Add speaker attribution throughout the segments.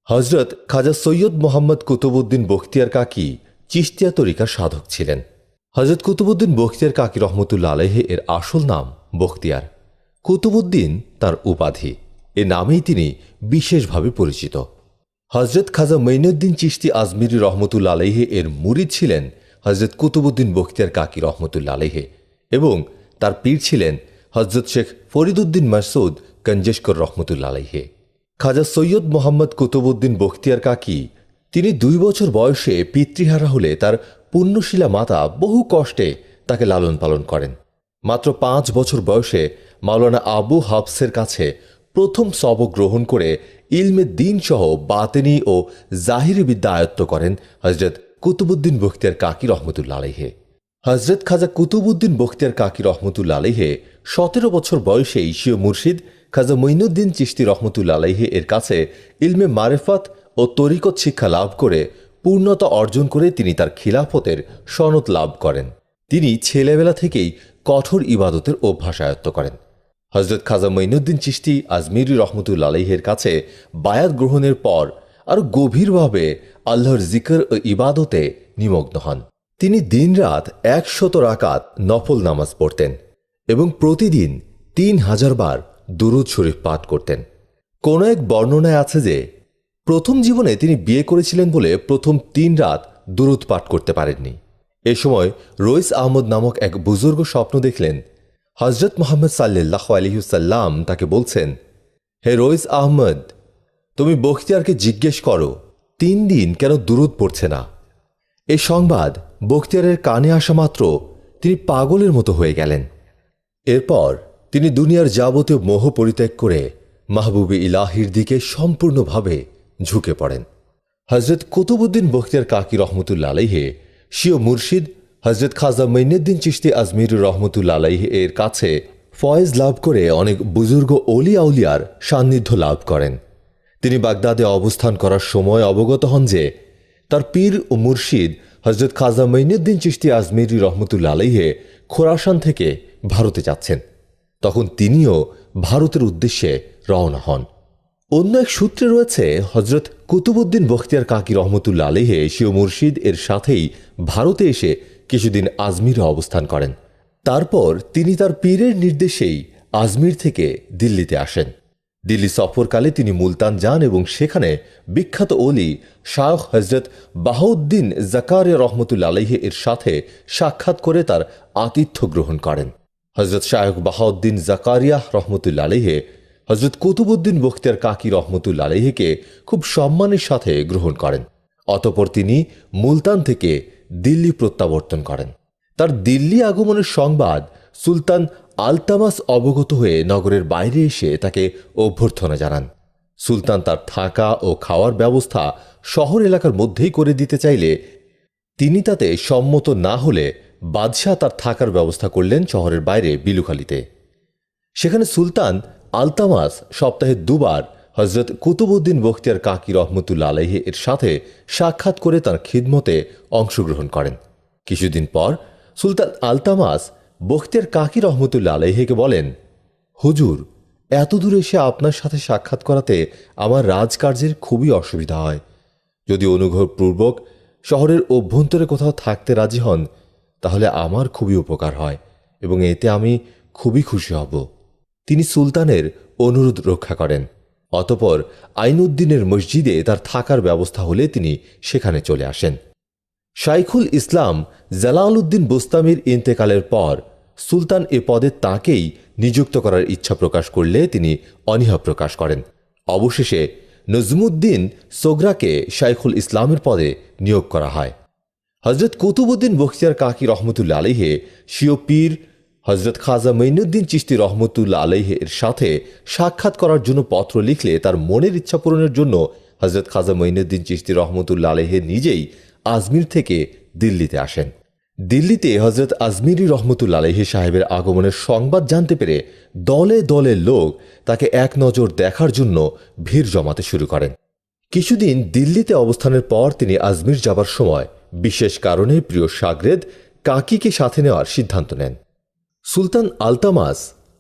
Speaker 1: হজরত খাজা সৈয়দ মোহাম্মদ কুতুবউদ্দিন বখতিয়ার কাকি চিশতিয়া তরিকার সাধক ছিলেন। হজরত কুতুবউদ্দিন বখতিয়ার কাকি রহমতুল্লাহ আলাইহি এর আসল নাম বখতিয়ার, কুতুবউদ্দিন তার উপাধি। এ নামেই তিনি বিশেষভাবে পরিচিত। হজরত খাজা মঈনুদ্দিন চিশতি আজমিরি রহমতুল্লাহ আলাইহি এর মুরিদ ছিলেন হজরত কুতুবউদ্দিন বখতিয়ার কাকি রহমতুল্লাহ আলাইহি এবং তার পীর ছিলেন হজরত শেখ ফরিদউদ্দিন মাসউদ গঞ্জেশকর রহমতুল্লাহ আলাইহি। খাজা সৈয়দ মোহাম্মদ কুতুবউদ্দিন বখতিয়ার কাকি তিনি 2 বছর বয়সে পিতৃহারা হলে তার পুণ্যশীলা মাতা বহু কষ্টে তাকে লালন পালন করেন। মাত্র 5 বছর বয়সে মাওলানা আবু হাফসের কাছে প্রথম সবক গ্রহণ করে ইলমে দ্বীন সহ বাতেনি ও জাহিরি বিদ্যা আয়ত্ত করেন হজরত কুতুবউদ্দিন বখতিয়ার কাকি রহমতুল্লাহ আলাইহি। হজরত খাজা কুতুবউদ্দিন বখতিয়ার কাকি রহমতুল্লাহ আলাইহি 17 বছর বয়সেই স্বীয় মুর্শিদ খাজা মঈনুদ্দিন চিশতি রহমতুল্লাহ আলাইহি এর কাছে ইলমে মারেফাত ও তরিকত শিক্ষা লাভ করে পূর্ণতা অর্জন করে তিনি তার খিলাফতের সনদ লাভ করেন। তিনি ছেলেবেলা থেকেই কঠোর ইবাদতের অভ্যাস আয়ত্ত করেন। হজরত খাজা মঈনুদ্দিন চিশতি আজমিরি রহমতুল্লাহ আলাইহির কাছে বায়াত গ্রহণের পর আরও গভীরভাবে আল্লাহর জিকির ও ইবাদতে নিমগ্ন হন। তিনি দিনরাত 100 রাকাত নফল নামাজ পড়তেন এবং প্রতিদিন 3000 বার দুরূদ শরীফ পাঠ করতেন। কোন এক বর্ণনায় আছে যে প্রথম জীবনে তিনি বিয়ে করেছিলেন বলে প্রথম 3 রাত দুরূদ পাঠ করতে পারেননি। এ সময় রইস আহমদ নামক এক বুজুর্গ স্বপ্ন দেখলেন। হজরত মুহাম্মদ সাল্লাল্লাহু আলাইহি ওয়াসাল্লাম তাকে বলছেন, হে রইস আহমদ, তুমি বখতিয়ারকে জিজ্ঞেস করো 3 দিন কেন দুরূদ পড়ছে না। এই সংবাদ বখতিয়ারের কানে আসা মাত্র তিনি পাগলের মতো হয়ে গেলেন। এরপর তিনি দুনিয়ার যাবতীয় মোহ পরিত্যাগ করে মাহবুবে ইলাহির দিকে সম্পূর্ণভাবে ঝুঁকে পড়েন। হজরত কুতুবউদ্দিন বখতিয়ার কাকি রহমতুল্লাহ আলাইহি স্বীয় মুর্শিদ হজরত খাজা মঈনুদ্দিন চিশতি আজমিরি রহমতুল্লাহ আলাইহি এর কাছে ফয়েজ লাভ করে অনেক বুজুর্গ অলি আউলিয়ার সান্নিধ্য লাভ করেন। তিনি বাগদাদে অবস্থান করার সময় অবগত হন যে তার পীর ও মুর্শিদ হজরত খাজা মঈনুদ্দিন চিশতি আজমিরি রহমতুল্লাহ আলাইহি খোরাসান থেকে ভারতে যাচ্ছেন। তখন তিনিও ভারতের উদ্দেশ্যে রওনা হন। অন্য এক সূত্রে রয়েছে হজরত কুতুবউদ্দিন বখতিয়ার কাকি রহমতুল্লাহ আলাইহি স্বীয় মুর্শিদ এর সাথেই ভারতে এসে কিছুদিন আজমিরে অবস্থান করেন। তারপর তিনি তার পীরের নির্দেশেই আজমির থেকে দিল্লিতে আসেন। দিল্লি সফরকালে তিনি মুলতান যান এবং সেখানে বিখ্যাত ওলি শায়খ হজরত বাহাউদ্দিন জাকারিয়া রহমতুল্লাহ আলাইহি এর সাথে সাক্ষাৎ করে তার আতিথ্য গ্রহণ করেন। হজরত শায়খ বাহাউদ্দিন জাকারিয়া রহমতুল্লাহ আলাইহি হজরত কুতুবউদ্দিন বখতিয়ার কাকি রহমতুল্লাহ আলাইহিকে খুব সম্মানের সাথে গ্রহণ করেন। অতঃপর তিনি মুলতান থেকে দিল্লি প্রত্যাবর্তন করেন। তার দিল্লি আগমনের সংবাদ সুলতান আলতামাস অবগত হয়ে নগরের বাইরে এসে তাকে অভ্যর্থনা জানান। সুলতান তার থাকা ও খাওয়ার ব্যবস্থা শহর এলাকার মধ্যেই করে দিতে চাইলে তিনি তাতে সম্মত না হলে বাদশাহ তার থাকার ব্যবস্থা করলেন শহরের বাইরে বিলুখালীতে। সেখানে সুলতান আলতামাস সপ্তাহে 2 বার হজরত কুতুবউদ্দিন বখতিয়ার কাকি রহমতুল্লাহ আলাইহি এর সাথে সাক্ষাৎ করে তার খিদমতে অংশগ্রহণ করেন। কিছুদিন পর সুলতান আলতামাস বখতিয়ার কাকি রহমতুল্লাহ আলাইহিকে বলেন, হুজুর, এত দূর এসে আপনার সাথে সাক্ষাৎ করাতে আমার রাজকার্যের খুবই অসুবিধা হয়। যদি অনুগ্রহপূর্বক শহরের অভ্যন্তরে কোথাও থাকতে রাজি হন তাহলে আমার খুবই উপকার হয় এবং এতে আমি খুবই খুশি হব। তিনি সুলতানের অনুরোধ রক্ষা করেন। অতঃপর আইনউদ্দিনের মসজিদে তার থাকার ব্যবস্থা হলে তিনি সেখানে চলে আসেন। শাইখুল ইসলাম জালালউদ্দিন বুস্তামির ইন্তেকালের পর সুলতান এ পদে তাঁকেই নিযুক্ত করার ইচ্ছা প্রকাশ করলে তিনি অনীহা প্রকাশ করেন। অবশেষে নজমুদ্দিন সোগরাকে শাইখুল ইসলামের পদে নিয়োগ করা হয়। হজরত কুতুবউদ্দিন বখতিয়ার কাকি রহমতুল্লাহ আলাইহি স্বীয় পীর হজরত খাজা মঈনুদ্দিন চিশতি রহমতুল্লাহ আলাইহি এর সাথে সাক্ষাৎ করার জন্য পত্র লিখলে তার মনের ইচ্ছা পূরণের জন্য হজরত খাজা মঈনুদ্দিন চিশতি রহমতুল্লাহ আলাইহি নিজেই আজমির থেকে দিল্লিতে আসেন। দিল্লিতে হজরত আজমিরি রহমতুল্লাহ আলাইহি সাহেবের আগমনের সংবাদ জানতে পেরে দলে দলে লোক তাকে এক নজর দেখার জন্য ভিড় জমাতে শুরু করেন। কিছুদিন দিল্লিতে অবস্থানের পর তিনি আজমির যাবার সময় বিশেষ কারণে প্রিয় শাগরেদ কাকিকে সাথে নেওয়ার সিদ্ধান্ত নেন। সুলতান আলতামাস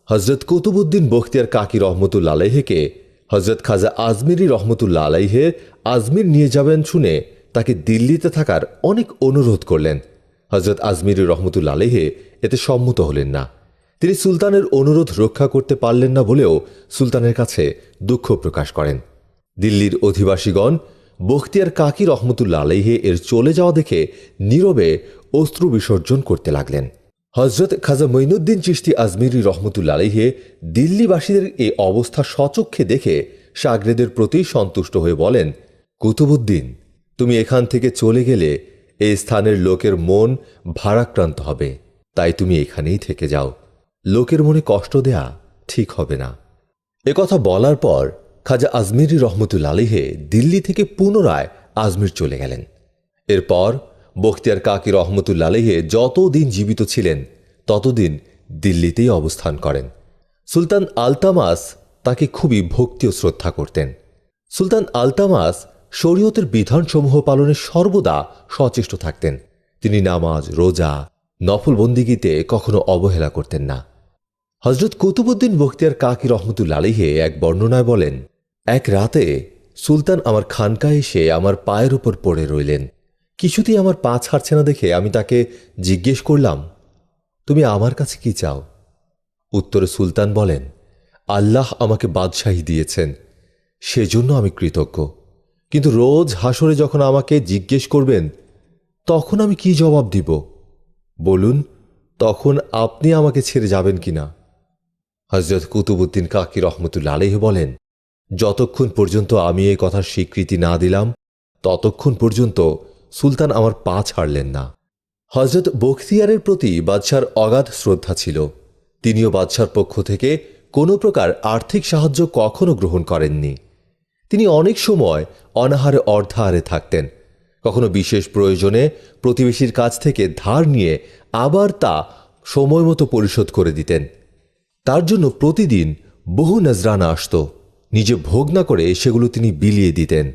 Speaker 1: হজরত কুতুবউদ্দিন বখতিয়ার কাকি রহমতুল্লাহ আলাইহিকে হজরত খাজা আজমিরি রহমতুল্লাহ আলাইহে আজমির নিয়ে যাবেন শুনে তাকে দিল্লিতে থাকার অনেক অনুরোধ করলেন। হজরত আজমিরি রহমতুল্লাহ আলাইহে এতে সম্মত হলেন না। তিনি সুলতানের অনুরোধ রক্ষা করতে পারলেন না বলেও সুলতানের কাছে দুঃখ প্রকাশ করেন। দিল্লির অধিবাসীগণ বখতিয়ার কাকি রহমতুল্লাহ আলাইহে এর চলে যাওয়া দেখে নীরবে অশ্রু বিসর্জন করতে লাগলেন। হজরত খাজা মঈনুদ্দিন চিশতি আজমিরি রহমতুল্লাহ আলাইহে দিল্লিবাসীদের এই অবস্থা স্বচক্ষে দেখে শাগরেদের প্রতি সন্তুষ্ট হয়ে বলেন, কুতুবউদ্দিন, তুমি এখান থেকে চলে গেলে এই স্থানের লোকের মন ভারাক্রান্ত হবে, তাই তুমি এখানেই থেকে যাও। লোকের মনে কষ্ট দেয়া ঠিক হবে না। একথা বলার পর খাজা আজমিরি রহমতুল্লাহ আলাইহে দিল্লি থেকে পুনরায় আজমির চলে গেলেন। এরপর বখতিয়ার কাকি রহমতুল্লাহ আলাইহে যতদিন জীবিত ছিলেন ততদিন দিল্লিতেই অবস্থান করেন। সুলতান আলতামাস তাকে খুবই ভক্তি ও শ্রদ্ধা করতেন। সুলতান আলতামাস শরীয়তের বিধানসমূহ পালনে সর্বদা সচেষ্ট থাকতেন। তিনি নামাজ, রোজা, নফল বন্দিগিতে কখনো অবহেলা করতেন না। হজরত কুতুবউদ্দিন বখতিয়ার কাকি রহমতুল্লাহ আলাইহে এক বর্ণনায় বলেন, এক রাতে সুলতান আমার খানকায় এসে আমার পায়ের উপর পড়ে রইলেন। কিছুতেই আমার পা ছাড়ছে না দেখে আমি তাকে জিজ্ঞেস করলাম, তুমি আমার কাছে কি চাও? উত্তরে সুলতান বলেন, আল্লাহ আমাকে বাদশাহী দিয়েছেন, সেজন্য আমি কৃতজ্ঞ। কিন্তু রোজ হাসরে যখন আমাকে জিজ্ঞেস করবেন তখন আমি কি জবাব দিব? বলুন, তখন আপনি আমাকে ছেড়ে যাবেন কিনা? হজরত কুতুবউদ্দিন কাকি রহমতুল্লাহ আলাইহি বলেন, যতক্ষণ পর্যন্ত আমি এই কথার স্বীকৃতি না দিলাম ততক্ষণ পর্যন্ত সুলতান আমার পা ছাড়লেন না। হজরত বখতিয়ারের প্রতি বাদশার অগাধ শ্রদ্ধা ছিল। তিনিও বাদশার পক্ষ থেকে কোনো প্রকার আর্থিক সাহায্য কখনো গ্রহণ করেননি। তিনি অনেক সময় অনাহারে অর্ধাহারে থাকতেন। কখনো বিশেষ প্রয়োজনে প্রতিবেশীর কাছ থেকে ধার নিয়ে আবার তা সময় মতো পরিশোধ করে দিতেন। তার জন্য প্রতিদিন বহু নজরানা আসত। নিজে ভোগ না করে সেগুলো তিনি বিলিয়ে দিতেন।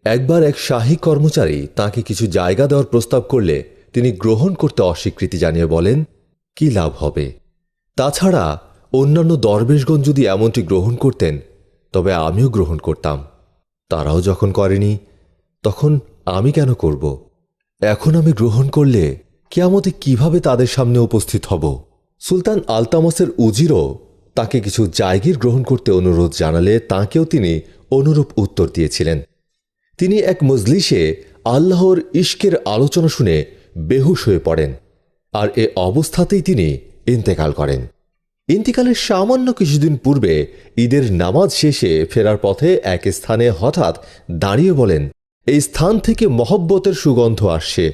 Speaker 1: একবার এক শাহী কর্মচারী তাকে কিছু জায়গা দেওয়ার প্রস্তাব করলে তিনি গ্রহণ করতে অস্বীকৃতি জানিয়ে বলেন, কি লাভ হবে? তাছাড়া অন্যান্য দরবেশগণ যদি এমনটি গ্রহণ করতেন তবে আমিও গ্রহণ করতাম। তারাও যখন করেনি তখন আমি কেন করব? এখন আমি গ্রহণ করলে কিয়ামতে কিভাবে তাদের সামনে উপস্থিত হব? সুলতান আলতামাসের উজিরও তাকে কিছু জায়গির গ্রহণ করতে অনুরোধ জানালে তাঁকেও তিনি অনুরূপ উত্তর দিয়েছিলেন। তিনি এক মজলিসে আল্লাহর ইশকের আলোচনা শুনে বেহুশ হয়ে পড়েন, আর এ অবস্থাতেই তিনি ইন্তেকাল করেন। ইন্তেকালের সামান্য কিছুদিন পূর্বে ঈদের নামাজ শেষে ফেরার পথে এক স্থানে হঠাৎ দাঁড়িয়ে বলেন, এই স্থান থেকে মহব্বতের সুগন্ধ আসছে।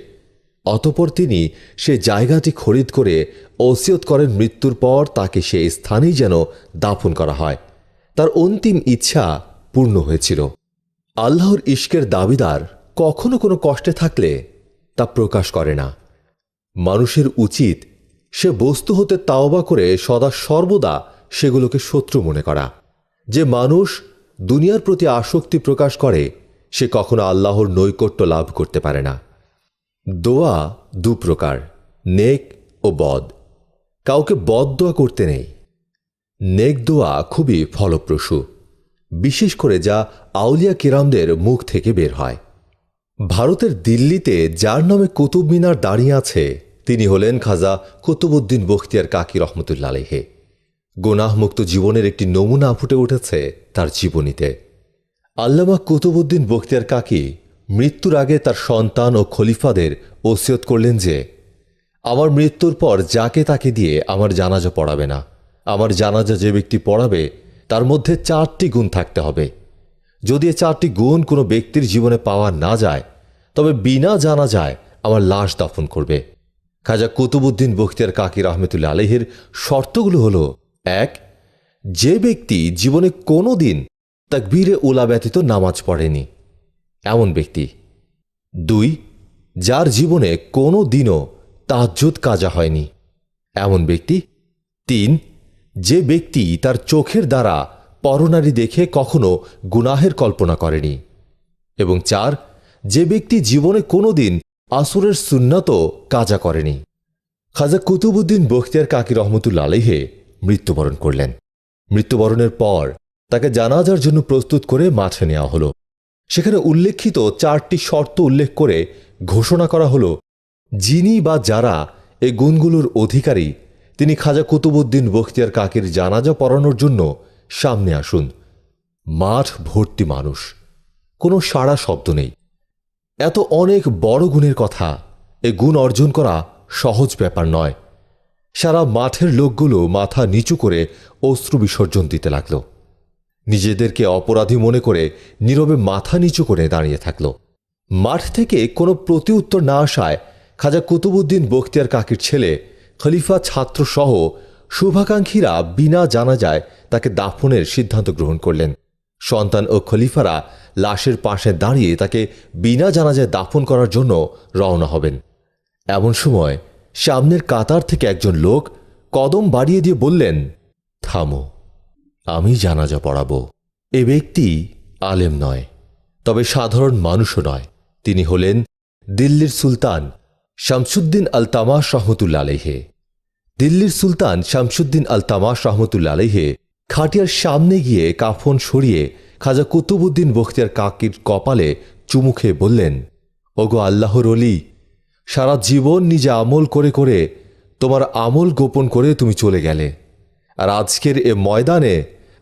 Speaker 1: অতঃপর তিনি সে জায়গাটি খরিদ করে ওসিয়ত করেন মৃত্যুর পর তাকে সে স্থানেই যেন দাফন করা হয়। তার অন্তিম ইচ্ছা পূর্ণ হয়েছিল। আল্লাহর ইশকের দাবিদার কখনো কোনো কষ্টে থাকলে তা প্রকাশ করে না। মানুষের উচিত সে বস্তু হতে তাওবা করে সদা সর্বদা সেগুলোকে শত্রু মনে করা। যে মানুষ দুনিয়ার প্রতি আসক্তি প্রকাশ করে সে কখনো আল্লাহর নৈকট্য লাভ করতে পারে না। দোয়া দু প্রকার, নেক ও বদ। কাউকে বদ দোয়া করতে নেই। নেক দোয়া খুবই ফলপ্রসূ, বিশেষ করে যা আউলিয়া কিরামদের মুখ থেকে বের হয়। ভারতের দিল্লিতে যার নামে কুতুব মিনার দাঁড়িয়ে আছে তিনি হলেন খাজা কুতুবউদ্দিন বখতিয়ার কাকি রহমতুল্লাহ আলাইহি। গুনাহমুক্ত জীবনের একটি নমুনা ফুটে উঠেছে তার জীবনীতে। আল্লামা কুতুবউদ্দিন বখতিয়ার কাকি মৃত্যুর আগে তার সন্তান ও খলিফাদের ওসিয়ত করলেন যে, আমার মৃত্যুর পর যাকে তাকে দিয়ে আমার জানাজা পড়াবে না। আমার জানাজা যে ব্যক্তি পড়াবে তার মধ্যে 4টি গুণ থাকতে হবে। যদি এ 4টি গুণ কোনো ব্যক্তির জীবনে পাওয়া না যায় তবে বিনা জানাজায় আমার লাশ দাফন করবে। খাজা কুতুবউদ্দিন বখতিয়ার কাকি রহমতুল্লাহ আলাইহির শর্তগুলো হল: 1. যে ব্যক্তি জীবনে কোনো দিন তাকবীরে উলা ব্যতীত নামাজ পড়েনি এমন ব্যক্তি। 2. যার জীবনে কোনো দিনও তাহাজ্জুদ কাজা হয়নি এমন ব্যক্তি। 3. যে ব্যক্তি তার চোখের দ্বারা পরনারী দেখে কখনো গুনাহের কল্পনা করেনি। এবং 4. যে ব্যক্তি জীবনে কোনো দিন আসরের সুন্নাতও কাজা করেনি। খাজা কুতুবউদ্দিন বখতিয়ার কাকি রহমতুল্লাহ আলাইহি মৃত্যুবরণ করলেন। মৃত্যুবরণের পর তাকে জানাজার জন্য প্রস্তুত করে মাঠে নেওয়া হলো। সেখানে উল্লেখিত 4টি শর্ত উল্লেখ করে ঘোষণা করা হলো, যিনি বা যারা এই গুণগুলোর অধিকারী তিনি খাজা কুতুবউদ্দিন বখতিয়ার কাকির জানাজা পড়ানোর জন্য সামনে আসুন। মাঠ ভর্তি মানুষ, কোনো সাড়া শব্দ নেই। এত অনেক বড় গুণের কথা, এ গুণ অর্জন করা সহজ ব্যাপার নয়। সারা মাঠের লোকগুলো মাথা নিচু করে অশ্রু বিসর্জন দিতে লাগল। নিজেদেরকে অপরাধী মনে করে নীরবে মাথা নিচু করে দাঁড়িয়ে থাকল। মাঠ থেকে কোনো প্রতিউত্তর না আসায় খাজা কুতুবউদ্দিন বখতিয়ার কাকির ছেলে, খলিফা ছাত্রসহ শুভাকাঙ্ক্ষীরা বিনা জানাজায় তাকে দাফনের সিদ্ধান্ত গ্রহণ করলেন। সন্তান ও খলিফারা লাশের পাশে দাঁড়িয়ে তাকে বিনা জানাজায় দাফন করার জন্য রওনা হবেন। এমন সময় সামনের কাতার থেকে একজন লোক কদম বাড়িয়ে দিয়ে বললেন, থামো, আমি জানাজা পড়াবো। এ ব্যক্তি আলেম নয়, তবে সাধারণ মানুষও নয়। তিনি হলেন দিল্লির সুলতান শামসুদ্দিন আল তামাশ রহমতুল্লা আলাইহে। দিল্লির সুলতান শামসুদ্দিন আল তামাশ রহমতুল্লা আলাইহে খাটিয়ার সামনে গিয়ে কাফন সরিয়ে খাজা কুতুবউদ্দিন বখতিয়ার কাকির কপালে চুমু খেয়ে বললেন, ওগো আল্লাহর অলি, সারা জীবন নিজে আমল করে করে তোমার আমল গোপন করে তুমি চলে গেলে, আর আজকের এ ময়দানে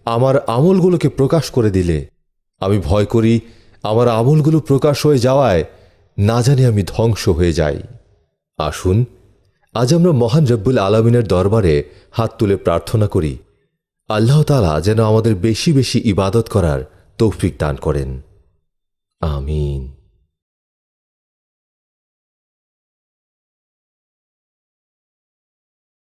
Speaker 1: আমার আমলগুলোকে প্রকাশ করে দিলে। আমি ভয় করি আমার আমলগুলো প্রকাশ হয়ে যাওয়ায় না জানি আমি ধ্বংস হয়ে যাই। আসুন আজ আমরা মহান রব্বুল আলামিনের দরবারে হাত তুলে প্রার্থনা করি, আল্লাহ তাআলা যেন আমাদের বেশি বেশি ইবাদত করার তৌফিক দান করেন। আমিন।